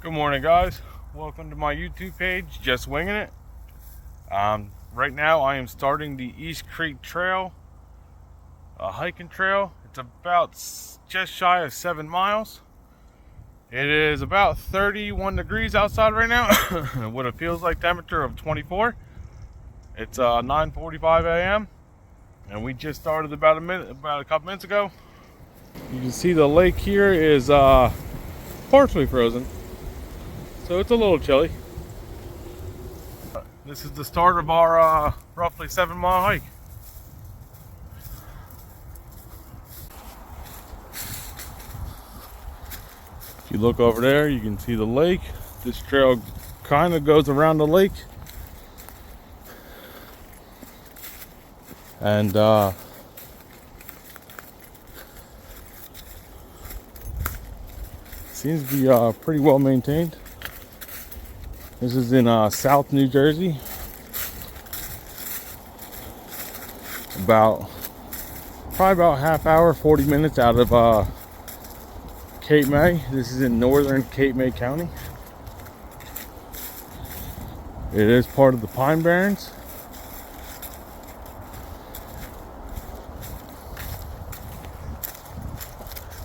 Good morning, guys. Welcome to my YouTube page, Just Winging It. Right now I am starting the East Creek Trail, a hiking trail. It's about just shy of 7 miles. It is about 31 degrees outside right now with a feels like temperature of 24. It's 9:45 a.m. and we just started about a couple minutes ago. You can see the lake here is partially frozen, so it's a little chilly. This is the start of our roughly 7-mile hike. If you look over there, you can see the lake. This trail kind of goes around the lake. And seems to be pretty well maintained. This is in South New Jersey. Probably about half hour, 40 minutes out of Cape May. This is in northern Cape May County. It is part of the Pine Barrens.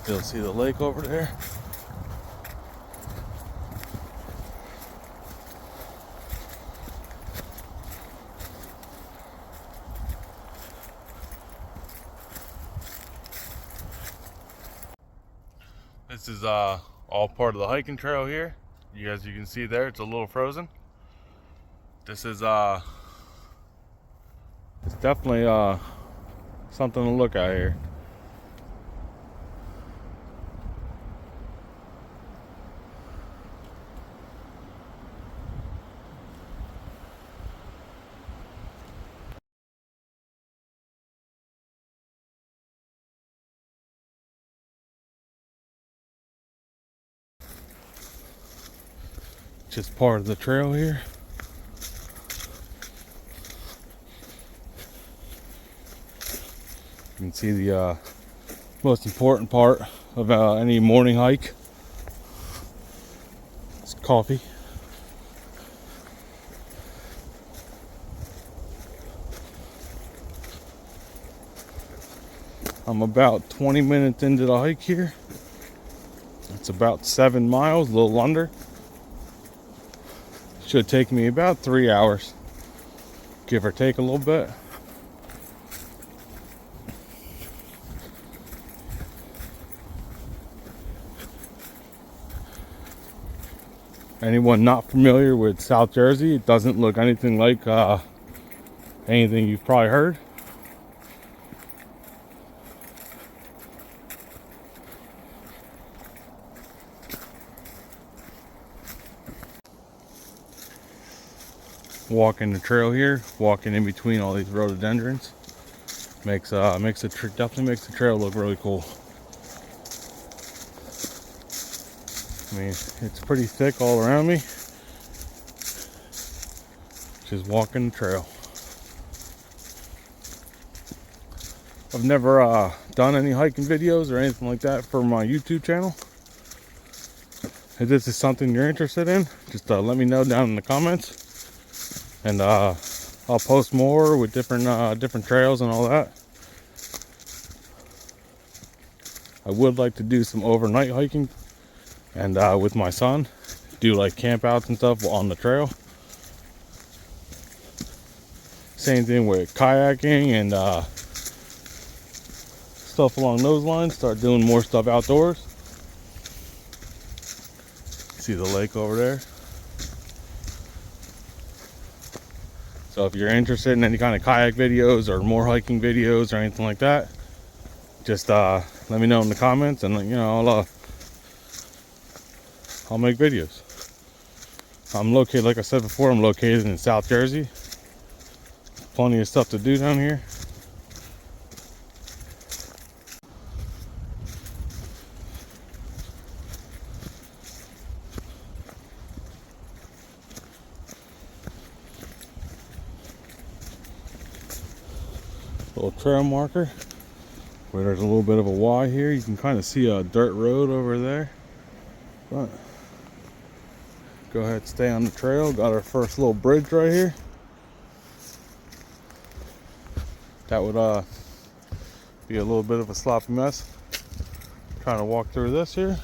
You'll see the lake over there. This is all part of the hiking trail here. As you can see there, it's a little frozen. This is it's definitely something to look at here. Just part of the trail here. You can see the most important part of any morning hike. It's coffee. I'm about 20 minutes into the hike here. It's about 7 miles, a little under. Should take me about 3 hours, give or take a little bit. Anyone not familiar with South Jersey, it doesn't look anything like anything you've probably heard. Walking the trail here, walking in between all these rhododendrons, definitely makes the trail look really cool. I mean, it's pretty thick all around me. Just walking the trail. I've never done any hiking videos or anything like that for my YouTube channel. If this is something you're interested in, just let me know down in the comments. And I'll post more with different trails and all that. I would like to do some overnight hiking, and with my son, do like campouts and stuff on the trail. Same thing with kayaking and stuff along those lines. Start doing more stuff outdoors. See the lake over there. So if you're interested in any kind of kayak videos or more hiking videos or anything like that, just let me know in the comments, and I'll make videos. I'm located, like I said before, I'm located in South Jersey. Plenty of stuff to do down here. Little trail marker where there's a little bit of a Y here. You can kind of see a dirt road over there, but go ahead and stay on the trail. Got our first little bridge right here. That would be a little bit of a sloppy mess. Trying to walk through this here.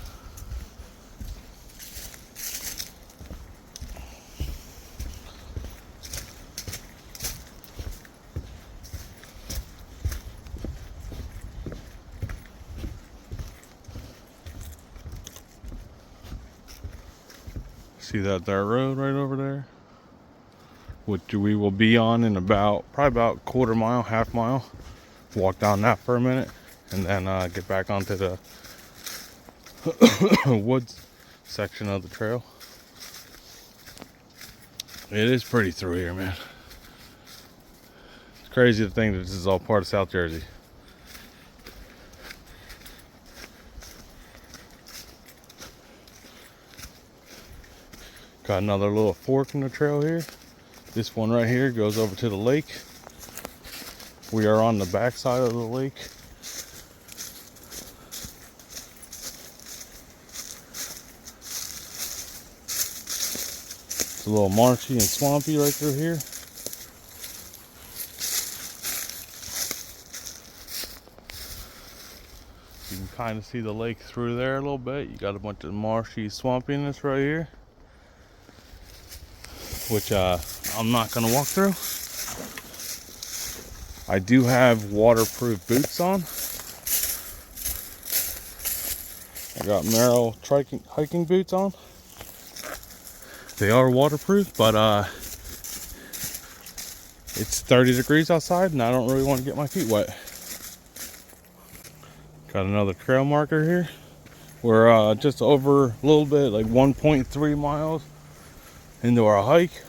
See that dirt road right over there, which we will be on in probably about quarter mile, half mile. Walk down that for a minute and then get back onto the woods section of the trail. It is pretty through here, man. It's crazy to think that this is all part of South Jersey. Got another little fork in the trail here. This one right here goes over to the lake. We are on the back side of the lake. It's a little marshy and swampy right through here. You can kind of see the lake through there a little bit. You got a bunch of marshy swampiness right here, which I'm not going to walk through. I do have waterproof boots on. I got Merrell hiking boots on. They are waterproof, but it's 30 degrees outside and I don't really want to get my feet wet. Got another trail marker here. We're just over a little bit, like 1.3 miles into our hike.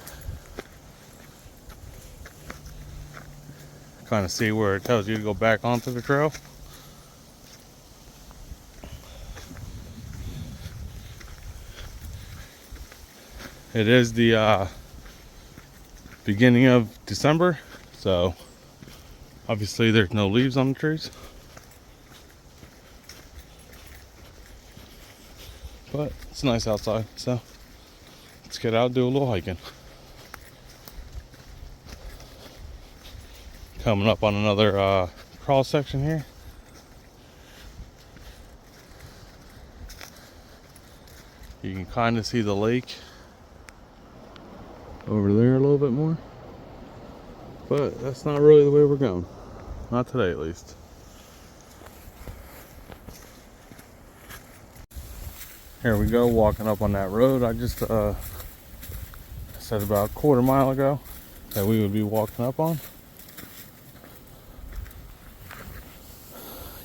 Kind of see where it tells you to go back onto the trail. It is the beginning of December, so obviously there's no leaves on the trees. But it's nice outside, so let's get out and do a little hiking. Coming up on another crawl section here. You can kind of see the lake over there a little bit more, but that's not really the way we're going. Not today, at least. Here we go, walking up on that road. I just said about a quarter mile ago that we would be walking up on.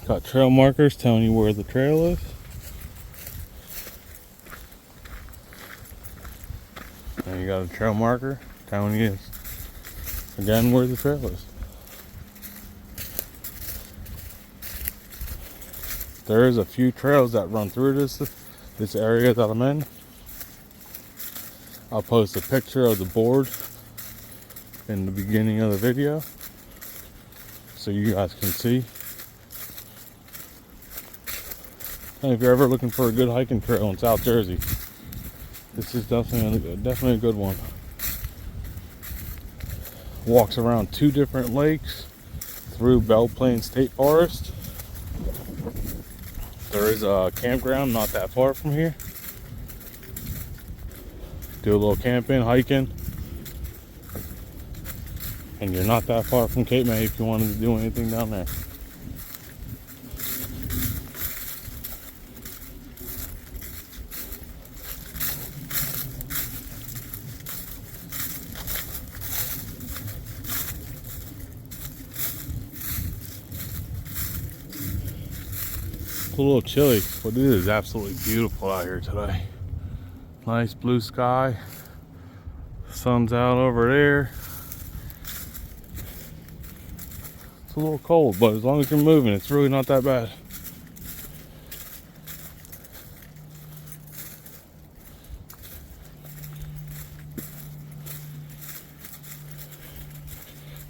Got trail markers telling you where the trail is. And you got a trail marker telling you again where the trail is. There is a few trails that run through this area that I'm in. I'll post a picture of the board in the beginning of the video so you guys can see. And if you're ever looking for a good hiking trail in South Jersey, this is definitely a good one. Walks around 2 different lakes through Bellplain State Forest. There is a campground not that far from here. Do a little camping, hiking, and you're not that far from Cape May if you wanted to do anything down there. It's a little chilly, but it is absolutely beautiful out here today. Nice blue sky. Sun's out over there. It's a little cold, but as long as you're moving, it's really not that bad.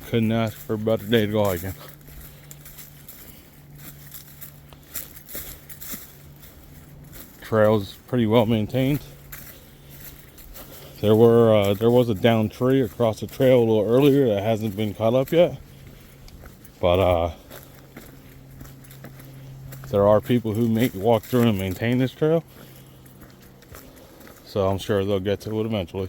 Couldn't ask for a better day to go hiking. Trail's pretty well maintained. There was a downed tree across the trail a little earlier that hasn't been cut up yet, but there are people who walk through and maintain this trail, so I'm sure they'll get to it eventually.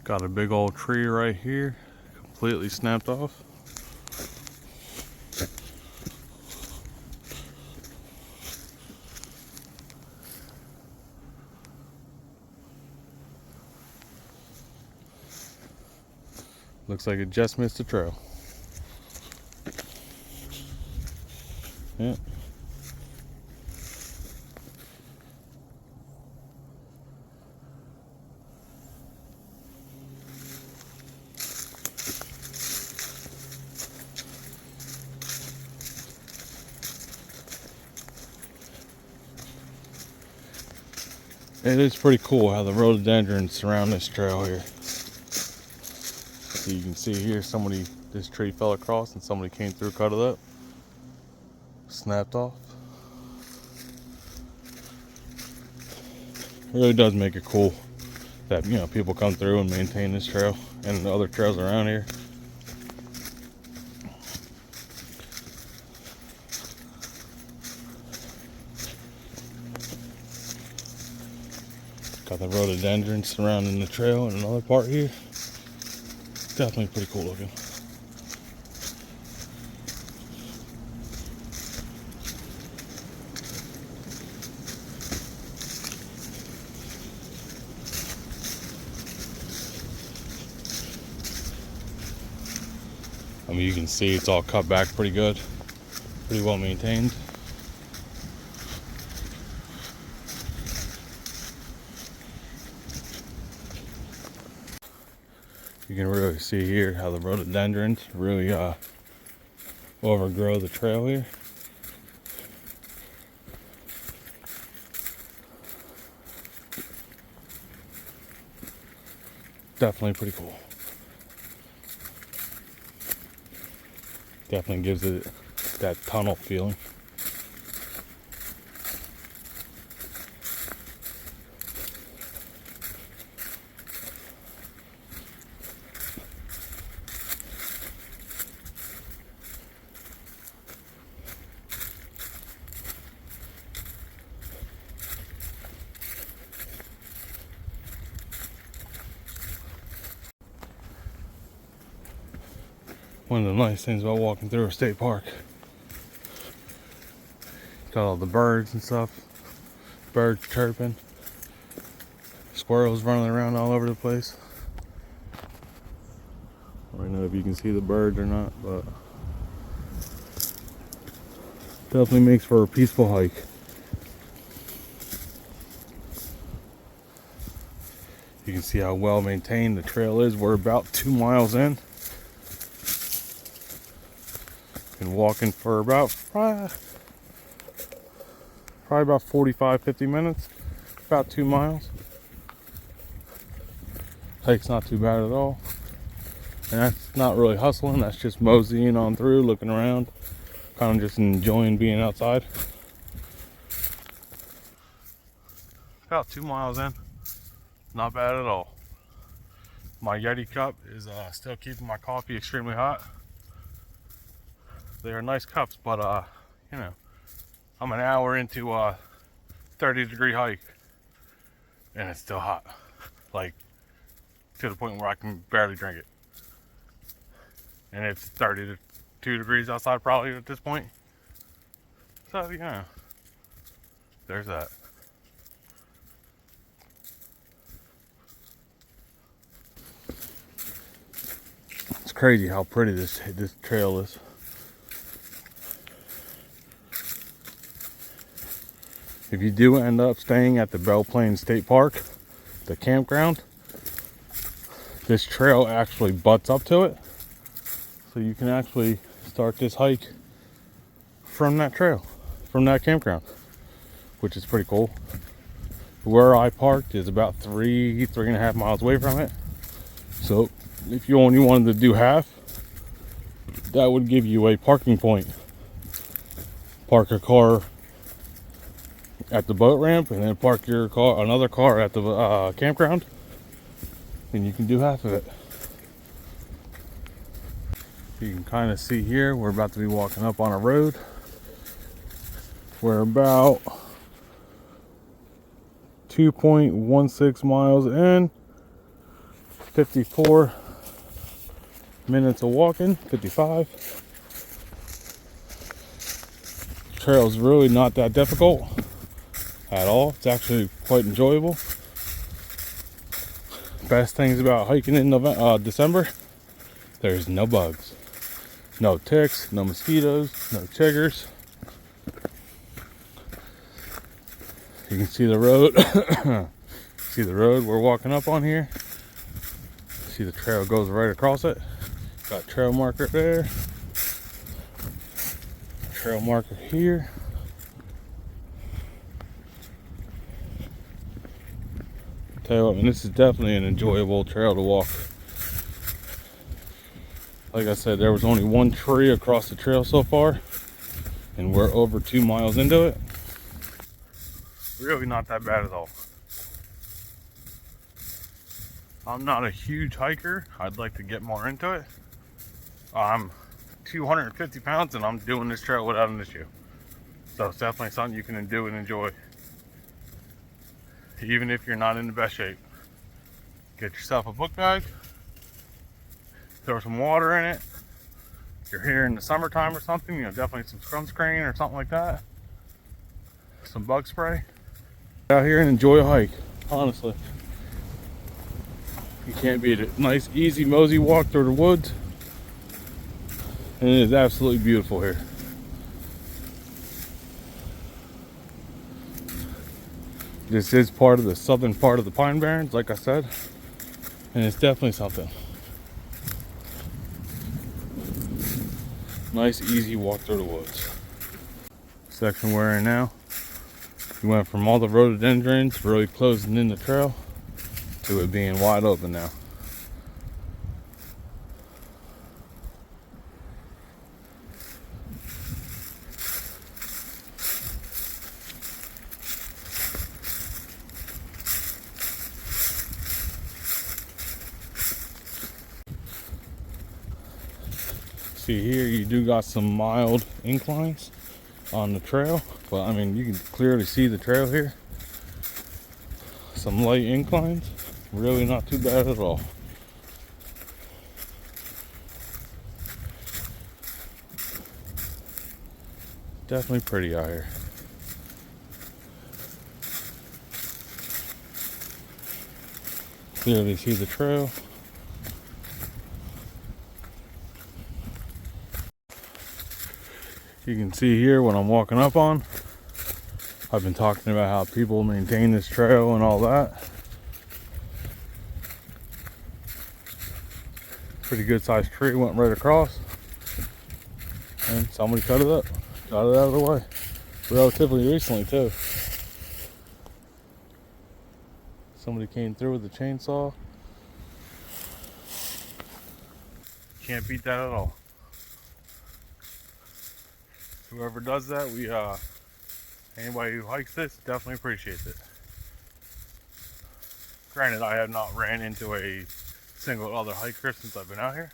Got a big old tree right here, completely snapped off. Looks like it just missed the trail. Yeah. It is pretty cool how the rhododendrons surround this trail here. So you can see here, this tree fell across and somebody came through, cut it up, snapped off. It really does make it cool that, you know, people come through and maintain this trail and the other trails around here. Got the rhododendrons surrounding the trail and another part here. Definitely pretty cool looking. I mean, you can see it's all cut back pretty good, pretty well maintained. You can really see here how the rhododendrons really overgrow the trail here. Definitely pretty cool. Definitely gives it that tunnel feeling. One of the nice things about walking through a state park. Got all the birds and stuff. Birds chirping. Squirrels running around all over the place. I don't know if you can see the birds or not, but definitely makes for a peaceful hike. You can see how well maintained the trail is. We're about 2 miles in. Been walking for probably about 45-50 minutes, about 2 miles. Hike's not too bad at all, and that's not really hustling, that's just moseying on through, looking around, kind of just enjoying being outside. About 2 miles in, not bad at all. My Yeti cup is still keeping my coffee extremely hot. They are nice cups, but you know, I'm an hour into a 30-degree hike and it's still hot, like to the point where I can barely drink it. And it's 32 degrees outside probably at this point. So yeah, there's that. It's crazy how pretty this trail is. If you do end up staying at the Bellplain State Park, the campground, this trail actually butts up to it. So you can actually start this hike from that trail, from that campground, which is pretty cool. Where I parked is about 3.5 miles away from it. So If you only wanted to do half, that would give you a parking point. Park your car at the boat ramp and then park your car, another car at the campground, and you can do half of it. You can kind of see here, we're about to be walking up on a road. We're about 2.16 miles in, 54 minutes of walking, 55. Trail's really not that difficult at all. It's actually quite enjoyable. Best things about hiking in December, there's no bugs, no ticks, no mosquitoes, no chiggers. You can see the road. See the road we're walking up on here. See the trail goes right across it. Got trail marker there. Trail marker here. Tell you what, man, this is definitely an enjoyable trail to walk. Like I said, there was only one tree across the trail so far, and we're over 2 miles into it. Really not that bad at all. I'm not a huge hiker. I'd like to get more into it. I'm 250 pounds and I'm doing this trail without an issue. So it's definitely something you can do and enjoy. Even if you're not in the best shape. Get yourself a book bag. Throw some water in it. If you're here in the summertime or something, you know, definitely some sunscreen or something like that. Some bug spray. Out here and enjoy a hike, honestly. You can't beat it. Nice, easy, mosey walk through the woods. And it is absolutely beautiful here. This is part of the southern part of the Pine Barrens, like I said. And it's definitely something. Nice, easy walk through the woods. Section we're in now. We went from all the rhododendrons really closing in the trail to it being wide open now. See here, you do got some mild inclines on the trail, but I mean, you can clearly see the trail here. Some light inclines, really not too bad at all. Definitely pretty out here. Clearly see the trail. You can see here what I'm walking up on. I've been talking about how people maintain this trail and all that. Pretty good sized tree went right across. And somebody cut it up. Got it out of the way. Relatively recently too. Somebody came through with a chainsaw. Can't beat that at all. Whoever does that, anybody who hikes this definitely appreciates it. Granted, I have not ran into a single other hiker since I've been out here,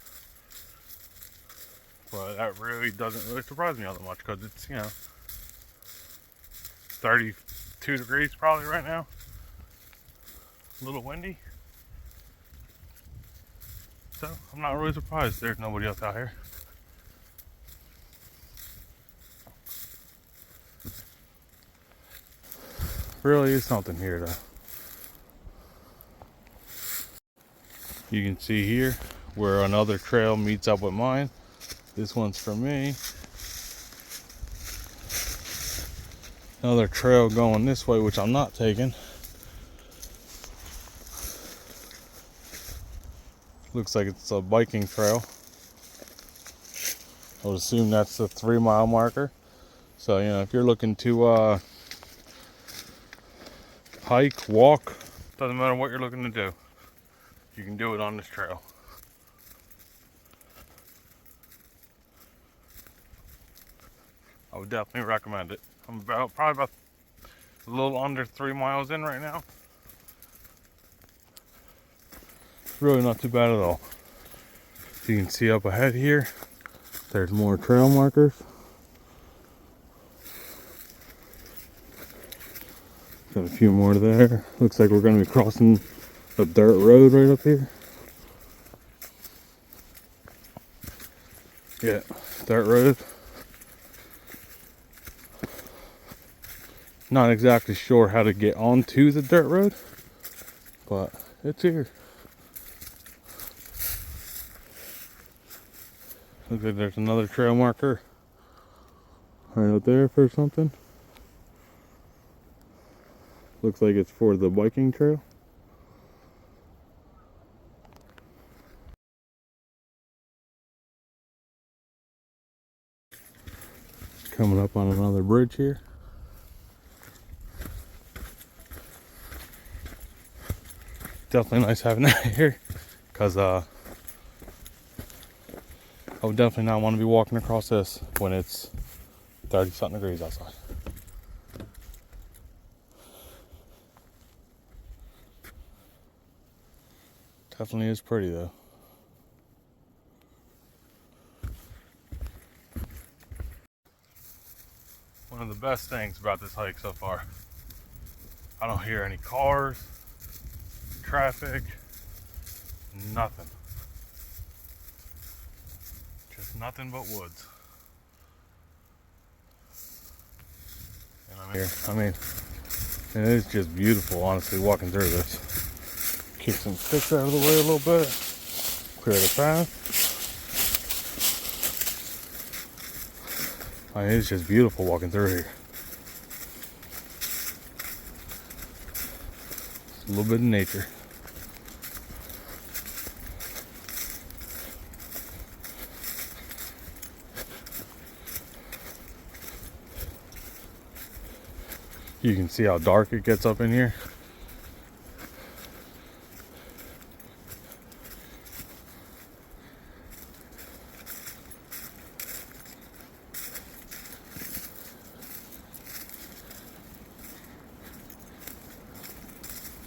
but that really doesn't really surprise me all that much because it's, you know, 32 degrees probably right now. A little windy. So I'm not really surprised there's nobody else out here. Really is something here though. You can see here where another trail meets up with mine. This one's for me. Another trail going this way, which I'm not taking. Looks like it's a biking trail. I would assume that's the 3 mile marker. So, you know, if you're looking to hike, walk, doesn't matter what you're looking to do, you can do it on this trail. I would definitely recommend it. I'm probably about a little under 3 miles in right now. It's really not too bad at all. As you can see up ahead here, there's more trail markers. Got a few more there. Looks like we're going to be crossing a dirt road right up here. Yeah, dirt road. Not exactly sure how to get onto the dirt road, but it's here. Looks like there's another trail marker right out there for something. Looks like it's for the biking trail. Coming up on another bridge here. Definitely nice having that here, because I would definitely not want to be walking across this when it's 30 something degrees outside. Definitely is pretty though. One of the best things about this hike so far, I don't hear any cars, traffic, nothing. Just nothing but woods. And I'm here. I mean, it is just beautiful, honestly, walking through this. Kick some sticks out of the way a little bit, clear the path. I mean, it's just beautiful walking through here. Just a little bit of nature. You can see how dark it gets up in here.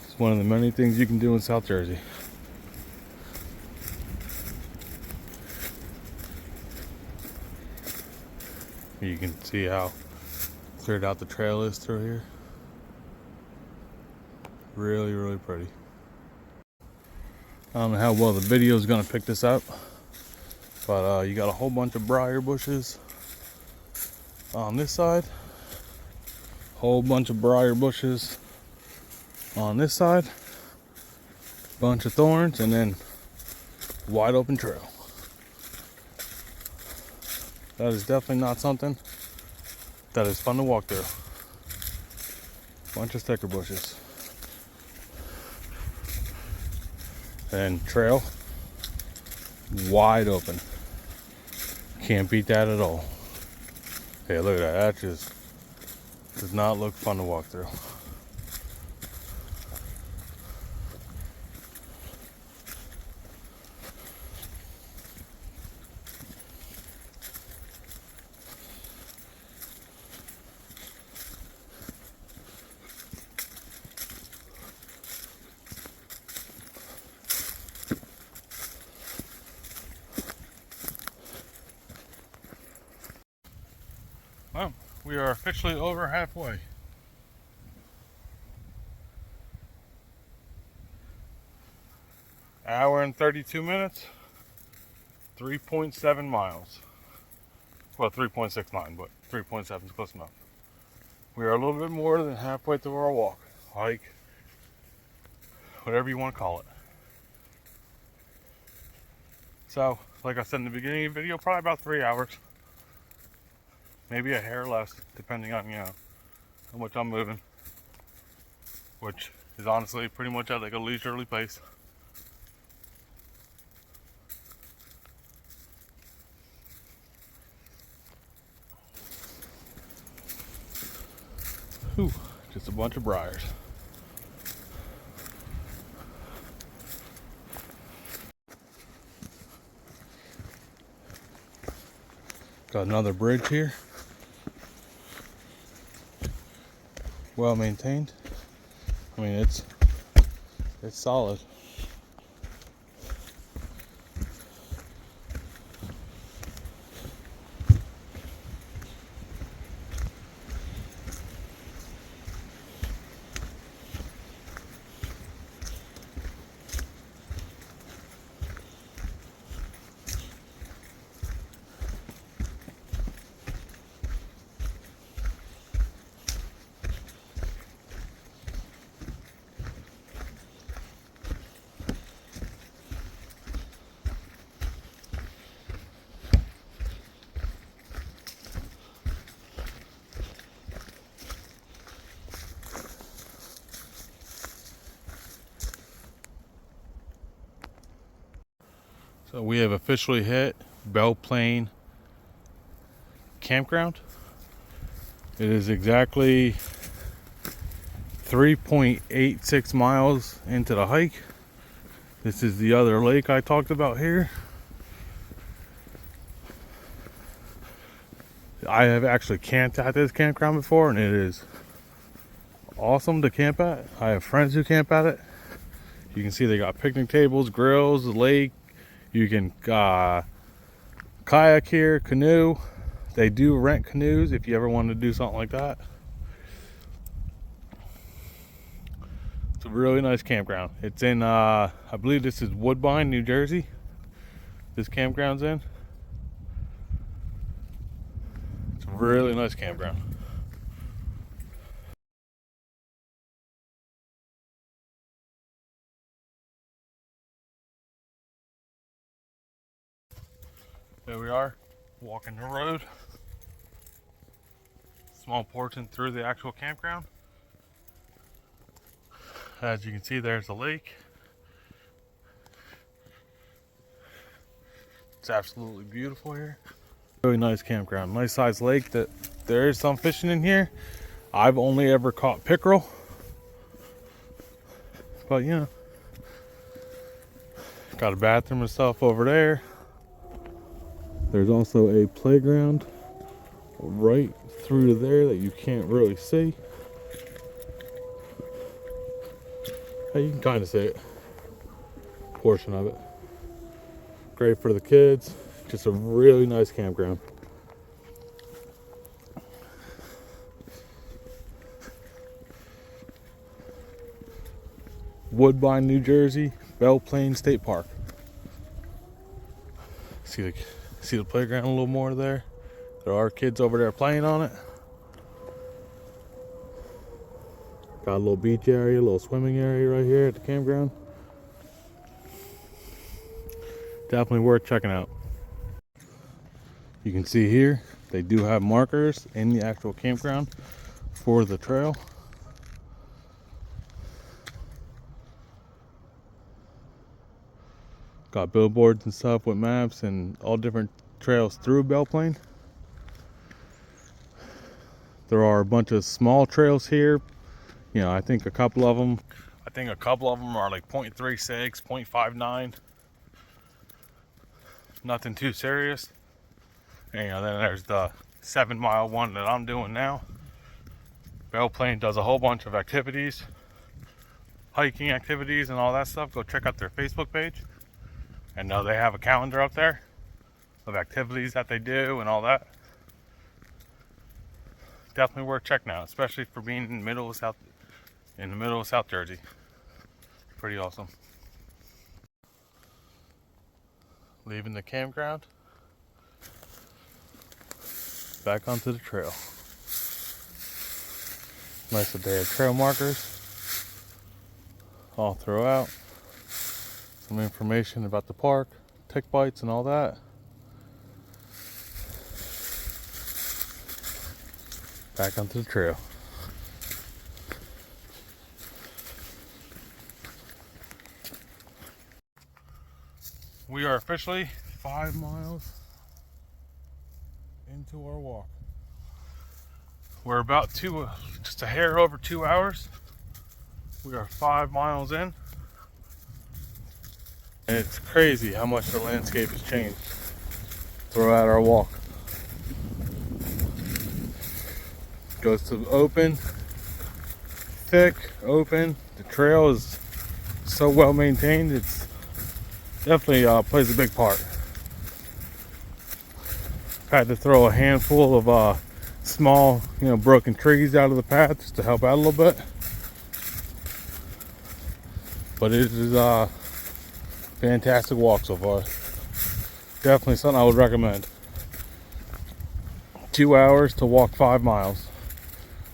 It's one of the many things you can do in South Jersey. You can see how cleared out the trail is through here. Really, really pretty. I don't know how well the video is gonna pick this up, but you got a whole bunch of briar bushes on this side, whole bunch of briar bushes on this side, bunch of thorns, and then wide open trail. That is definitely not something that is fun to walk through. Bunch of sticker bushes. And trail wide open. Can't beat that at all. Hey, look at that. That just does not look fun to walk through. Well, we are officially over halfway. Hour and 32 minutes, 3.7 miles. Well, 3.69, but 3.7 is close enough. We are a little bit more than halfway through our walk, hike, whatever you want to call it. So, like I said in the beginning of the video, probably about 3 hours. Maybe a hair less, depending on, how much I'm moving. Which is honestly pretty much at like a leisurely pace. Whew, just a bunch of briars. Got another bridge here. well maintained. I mean, it's solid. So we have officially hit Bellplain campground. It is exactly 3.86 miles into the hike. This is the other lake I talked about here. I have actually camped at this campground before, and it is awesome to camp at. I have friends who camp at it. You can see they got picnic tables, grills, the lake. You can kayak here, canoe. They do rent canoes if you ever want to do something like that. It's a really nice campground. It's in, I believe this is Woodbine, New Jersey. This campground's in. It's a really nice campground. There we are, walking the road. Small portion through the actual campground. As you can see, there's the lake. It's absolutely beautiful here. Really nice campground, nice sized lake. That there is some fishing in here. I've only ever caught pickerel, but you know, got a bathroom and stuff over there. There's also a playground right through there that you can't really see. You can kind of see it, portion of it. Great for the kids. Just a really nice campground. Woodbine, New Jersey, Belleplain State Park. See the playground a little more there. There are kids over there playing on it. Got a little beach area, a little swimming area right here at the campground. Definitely worth checking out. You can see here, they do have markers in the actual campground for the trail. Got billboards and stuff with maps and all different trails through Bellplain. There are a bunch of small trails here. You know, I think a couple of them are like 0.36, 0.59. Nothing too serious. And, you know, then there's the 7-mile one that I'm doing now. Bellplain does a whole bunch of activities, hiking activities and all that stuff. Go check out their Facebook page. And they have a calendar up there of activities that they do and all that. Definitely worth checking out, especially for being in the middle of South Jersey. Pretty awesome. Leaving the campground, back onto the trail. Nice that they have trail markers all throughout. Some information about the park, tick bites and all that. Back onto the trail. We are officially 5 miles into our walk. We're about just a hair over 2 hours. We are 5 miles in. And it's crazy how much the landscape has changed throughout our walk. Goes to open, thick, open. The trail is so well maintained. It's definitely plays a big part. Had to throw a handful of small, broken trees out of the path just to help out a little bit. But it is a fantastic walk so far. Definitely something I would recommend. 2 hours to walk 5 miles.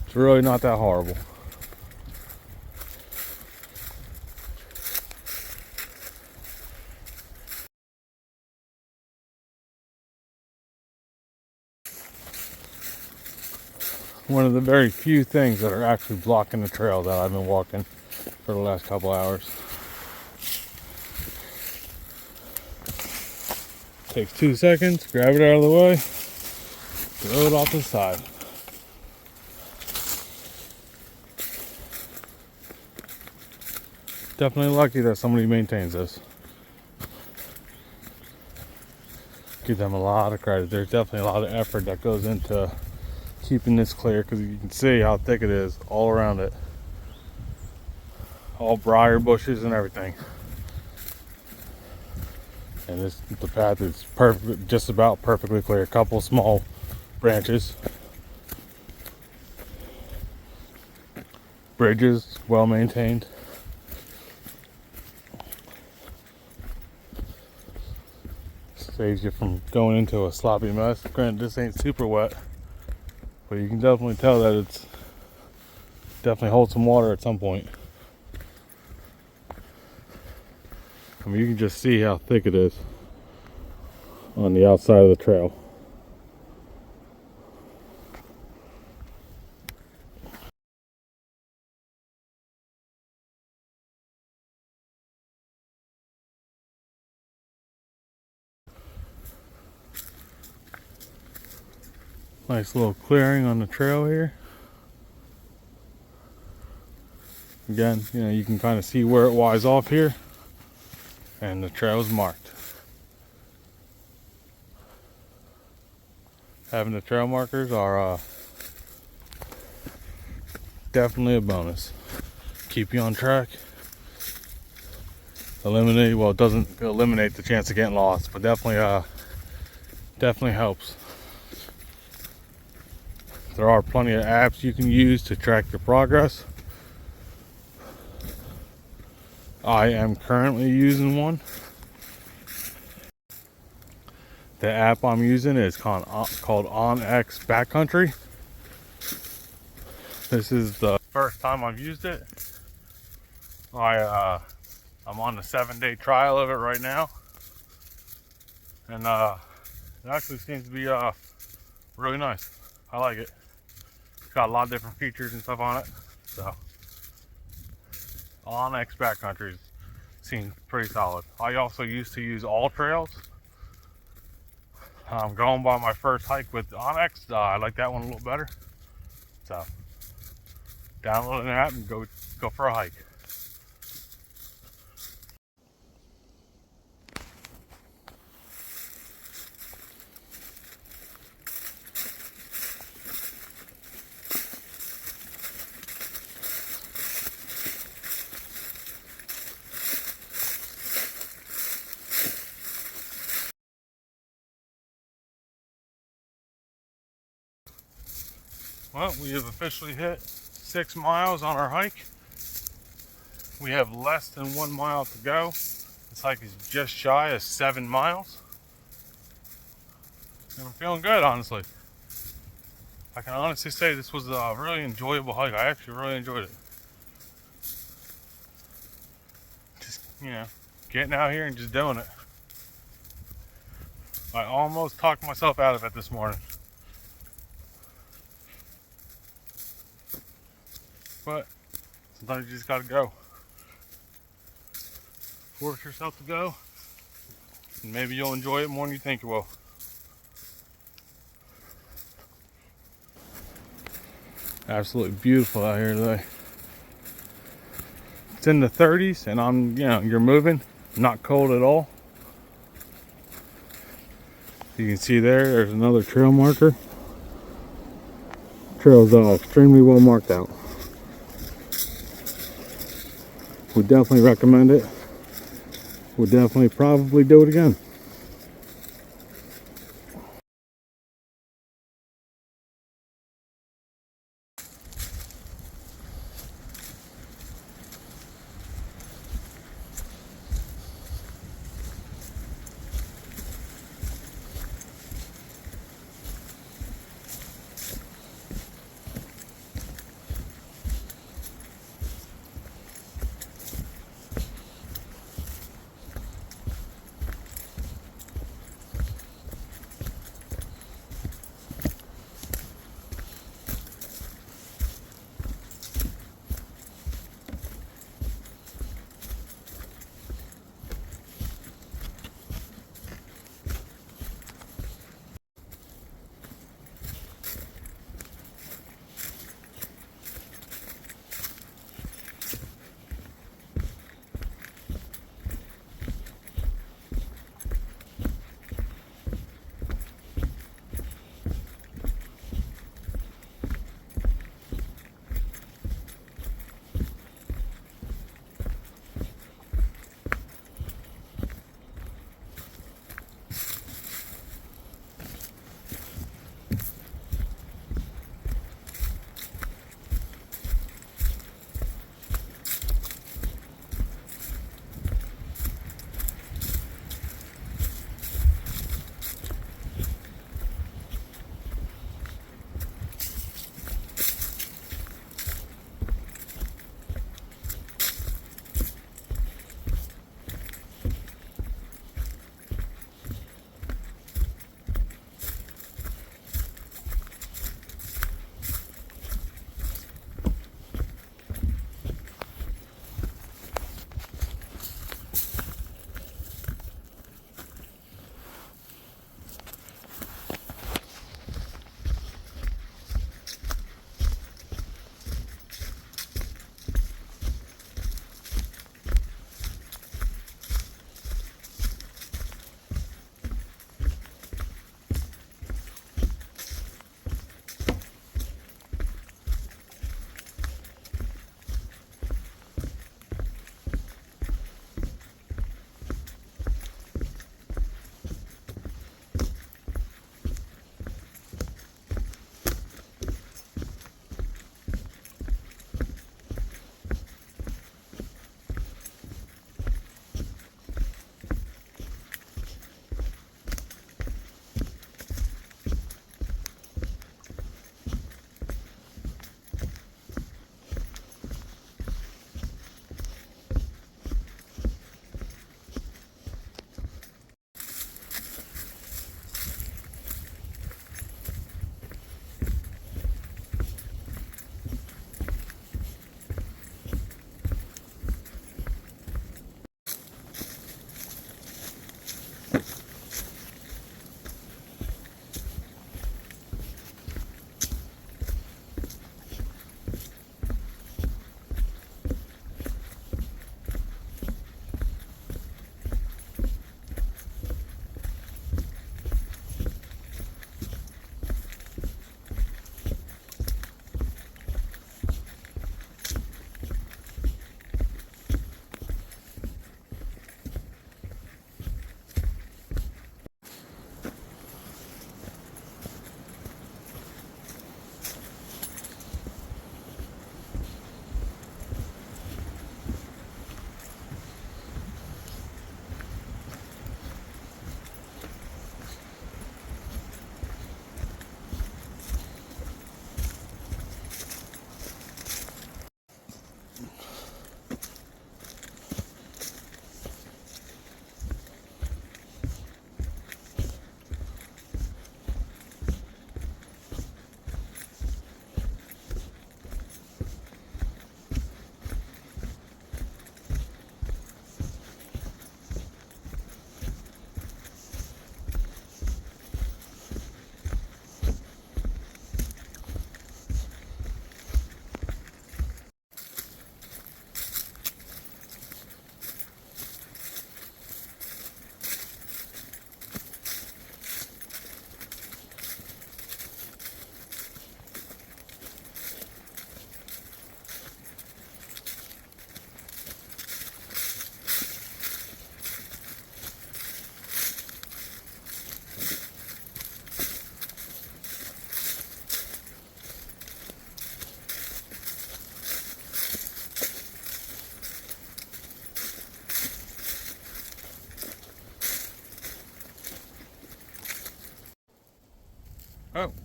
It's really not that horrible. One of the very few things that are actually blocking the trail that I've been walking for the last couple hours. Takes 2 seconds, grab it out of the way, throw it off to the side. Definitely lucky that somebody maintains this. Give them a lot of credit. There's definitely a lot of effort that goes into keeping this clear, because you can see how thick it is all around it. All briar bushes and everything. And the path is perfect, just about perfectly clear. A couple small branches. Bridges, well maintained. Saves you from going into a sloppy mess. Granted, this ain't super wet, but you can definitely tell that it's definitely holds some water at some point. I mean, you can just see how thick it is on the outside of the trail. Nice little clearing on the trail here. Again, you can kind of see where it winds off here, and the trail is marked. Having the trail markers are definitely a bonus. Keep you on track. It doesn't eliminate the chance of getting lost, but definitely helps. There are plenty of apps you can use to track your progress. I am currently using one. The app I'm using is called OnX Backcountry. This is the first time I've used it. I'm on the 7-day trial of it right now, and it actually seems to be really nice. I like it. It's got a lot of different features and stuff on it. So OnX Backcountry seems pretty solid. I also used to use All Trails. I'm going by my first hike with OnX. I like that one a little better. So download an app and go for a hike. Well, we have officially hit 6 miles on our hike. We have less than 1 mile to go. This hike is just shy of 7 miles. And I'm feeling good, honestly. I can honestly say this was a really enjoyable hike. I actually really enjoyed it. Just, getting out here and just doing it. I almost talked myself out of it this morning. But sometimes you just gotta go. Force yourself to go, and maybe you'll enjoy it more than you think you will. Absolutely beautiful out here today. It's in the 30s, and you're moving, not cold at all. You can see there's another trail marker. Trail's extremely well marked out. Would definitely recommend it. Would definitely probably do it again.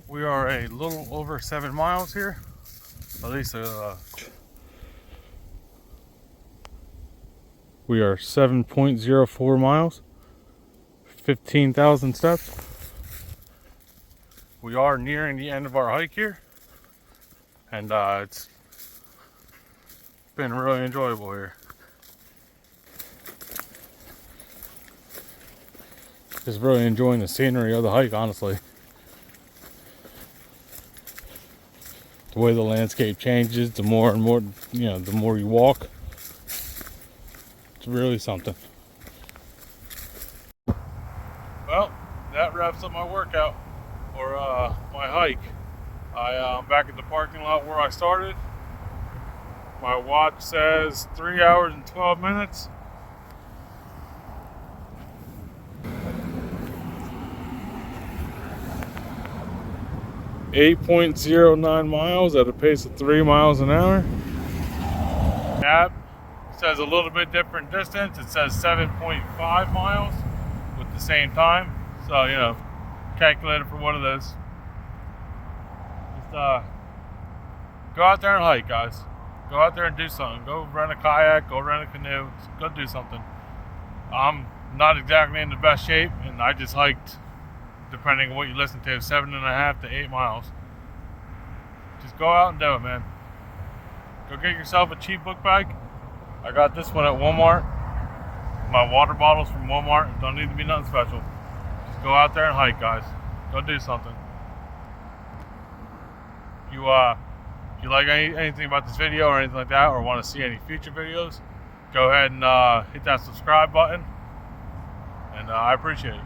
We are a little over 7 miles here. At least we are 7.04 miles, 15,000 steps. We are nearing the end of our hike here, and it's been really enjoyable here. Just really enjoying the scenery of the hike, honestly. The way the landscape changes, the more and more, the more you walk. It's really something. Well, that wraps up my workout, or my hike. I'm back at the parking lot where I started. My watch says 3 hours and 12 minutes. .09 miles at a pace of 3 miles an hour. App says a little bit different distance. It says 7.5 miles with the same time. So, calculate it for one of those. Just go out there and hike, guys. Go out there and do something. Go rent a kayak, go rent a canoe, go do something. I'm not exactly in the best shape, and I just hiked, depending on what you listen to, 7.5 to 8 miles. Just go out and do it, man. Go get yourself a cheap book bag. I got this one at Walmart. My water bottles from Walmart. Don't need to be nothing special. Just go out there and hike, guys. Go do something. If you like anything about this video or anything like that, or want to see any future videos, go ahead and hit that subscribe button. And I appreciate it.